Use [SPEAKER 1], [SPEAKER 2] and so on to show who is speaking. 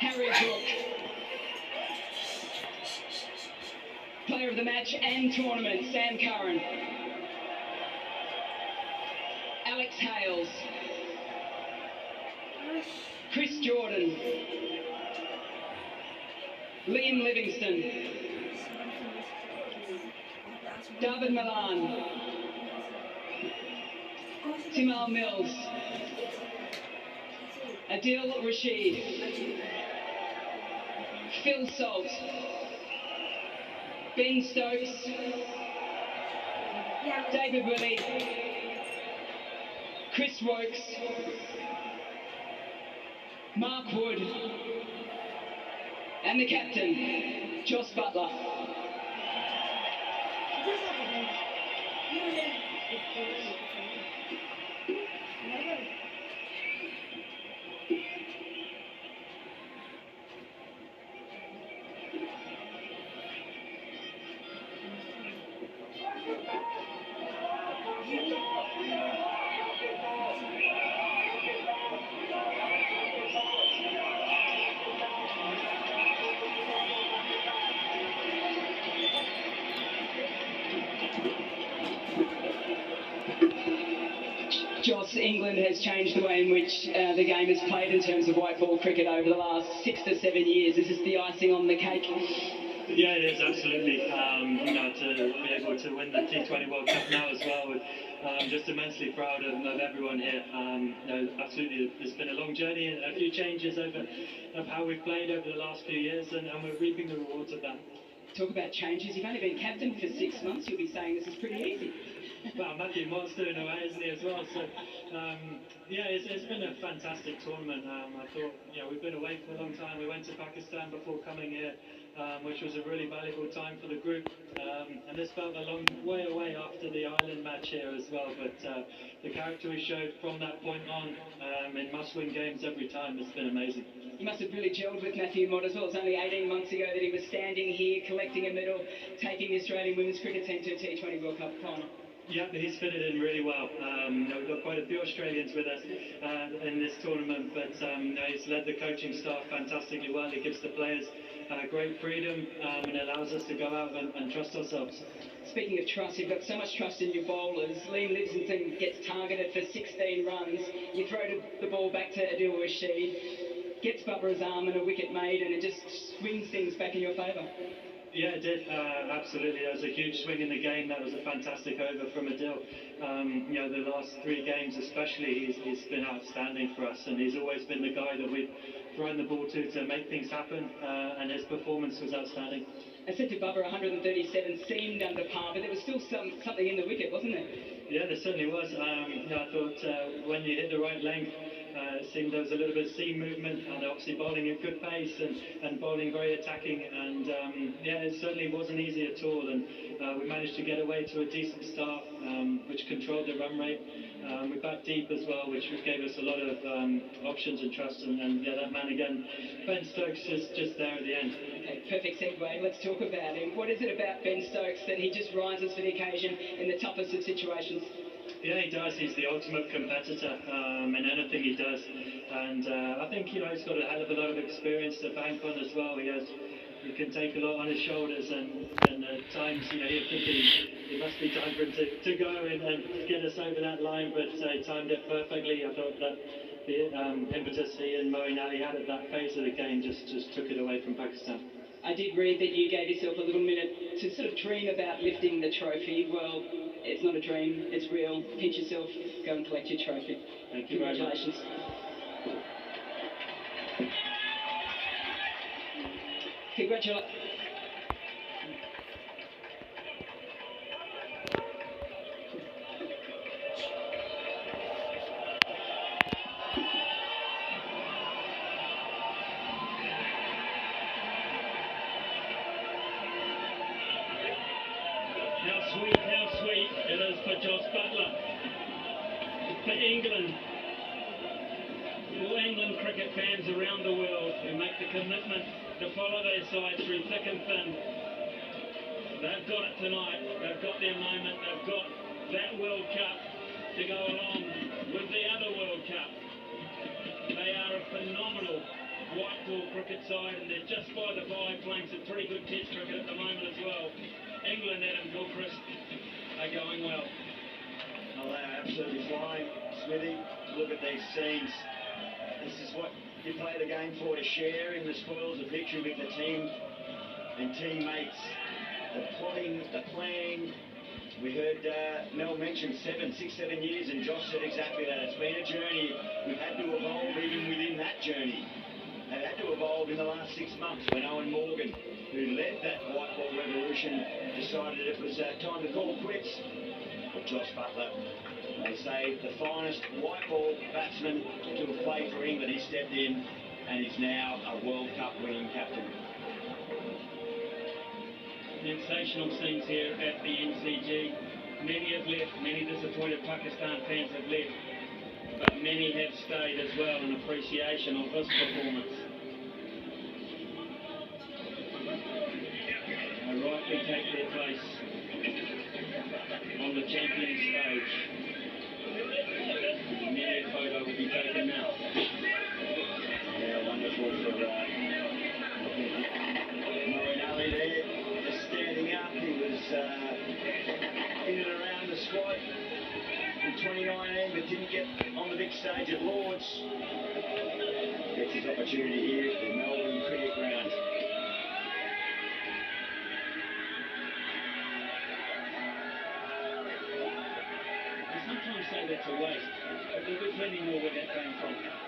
[SPEAKER 1] Harry Brook. Player of the match and tournament, Sam Curran. Alex Hales. Chris Jordan. Liam Livingston. David Milan. Timal Mills. Adil Rashid. Phil Salt. Ben Stokes. David Willie. Chris Wokes. Mark Wood. And the captain, Joss Butler. Joss, England has changed the way in which the game is played in terms of white ball cricket over the last 6 to 7 years. Is this the icing on the cake?
[SPEAKER 2] Yeah, it is, absolutely. To be able to win the T20 World Cup now as well, I'm just immensely proud of everyone here. Absolutely, it's been a long journey and a few changes of how we've played over the last few years, and we're reaping the rewards of that.
[SPEAKER 1] Talk about changes. You've only been captain for 6 months. You'll be saying this is pretty easy.
[SPEAKER 2] Well, Matthew Mott's doing away, isn't he, as well? So, it's been a fantastic tournament. I thought, we've been away for a long time. We went to Pakistan before coming here, which was a really valuable time for the group. And this felt a long way away after the Ireland match here as well. But the character we showed from that point on in must-win games every time has been amazing.
[SPEAKER 1] You must have really gelled with Matthew Mott as well. It's only 18 months ago that he was standing here, collecting a medal, taking the Australian women's cricket team to a T20 World Cup final.
[SPEAKER 2] Yeah, he's fitted in really well. We've got quite a few Australians with us in this tournament, but he's led the coaching staff fantastically well. He gives the players great freedom and allows us to go out and trust ourselves.
[SPEAKER 1] Speaking of trust, you've got so much trust in your bowlers. Liam Livingston gets targeted for 16 runs. You throw the ball back to Adil Rashid, gets Babra's arm and a wicket made, and it just swings things back in your favour.
[SPEAKER 2] Yeah, it did. Absolutely. There was a huge swing in the game. That was a fantastic over from Adil. The last 3 games especially, he's been outstanding for us, and he's always been the guy that we've thrown the ball to make things happen, and his performance was outstanding.
[SPEAKER 1] I said to Bubba 137 seemed under par, but there was still something in the wicket, wasn't there?
[SPEAKER 2] Yeah, there certainly was. I thought when you hit the right length, it seemed there was a little bit of seam movement, and obviously bowling at good pace and bowling very attacking, and it certainly wasn't easy at all, and we managed to get away to a decent start, which controlled the run rate. We backed deep as well, which gave us a lot of options and trust, and that man again, Ben Stokes, is just there at the end.
[SPEAKER 1] Okay, perfect segue. Let's talk about him. What is it about Ben Stokes that he just rises for the occasion in the toughest of situations?
[SPEAKER 2] Yeah, he does. He's the ultimate competitor in anything he does, and I think he's got a hell of a lot of experience to bank on as well. He can take a lot on his shoulders, and at times you're thinking it must be time for him to go and get us over that line, but he timed it perfectly. I thought that the impetus he and Moeen Ali had at that phase of the game just took it away from Pakistan.
[SPEAKER 1] I did read that you gave yourself a little minute to sort of dream about lifting the trophy. Well, it's not a dream, it's real. Pinch yourself, go and collect your trophy.
[SPEAKER 2] Thank you.
[SPEAKER 1] Congratulations. Congratulations.
[SPEAKER 3] How sweet it is for Joss Butler, for England, all England cricket fans around the world who make the commitment to follow their side through thick and thin. They've got it tonight, they've got their moment, they've got that World Cup to go along with the other World Cup. They are a phenomenal Whitehall cricket side, and they're just by the by playing some pretty good test cricket at the moment as well. England, Adam Gilchrist, are going well.
[SPEAKER 4] Oh, they are absolutely flying. Smithy, look at these scenes. This is what you play the game for, to share in the spoils of victory with the team and teammates. The plotting, the planning. We heard Mel mention 6, 7 years, and Josh said exactly that. It's been a journey. We've had to evolve even within that journey. They've had to evolve in the last 6 months when Owen Morgan, who led that white ball revolution, decided it was time to call quits. But Josh Buttler, they say the finest white ball batsman to have played for England, he stepped in and is now a World Cup winning captain.
[SPEAKER 3] Sensational scenes here at the MCG. Many have left, many disappointed Pakistan fans have left, but many have stayed as well in appreciation of this performance. They rightly take their place on the champion stage. Many a photo will be taken now.
[SPEAKER 4] Yeah, wonderful for Moeen Ali there, just standing up. He was in and around the squad in 2019, but didn't get on the big stage at Lords. Gets his opportunity here at the Melbourne Cricket Ground.
[SPEAKER 3] I sometimes say that's a waste, but there'll be plenty more where that came from.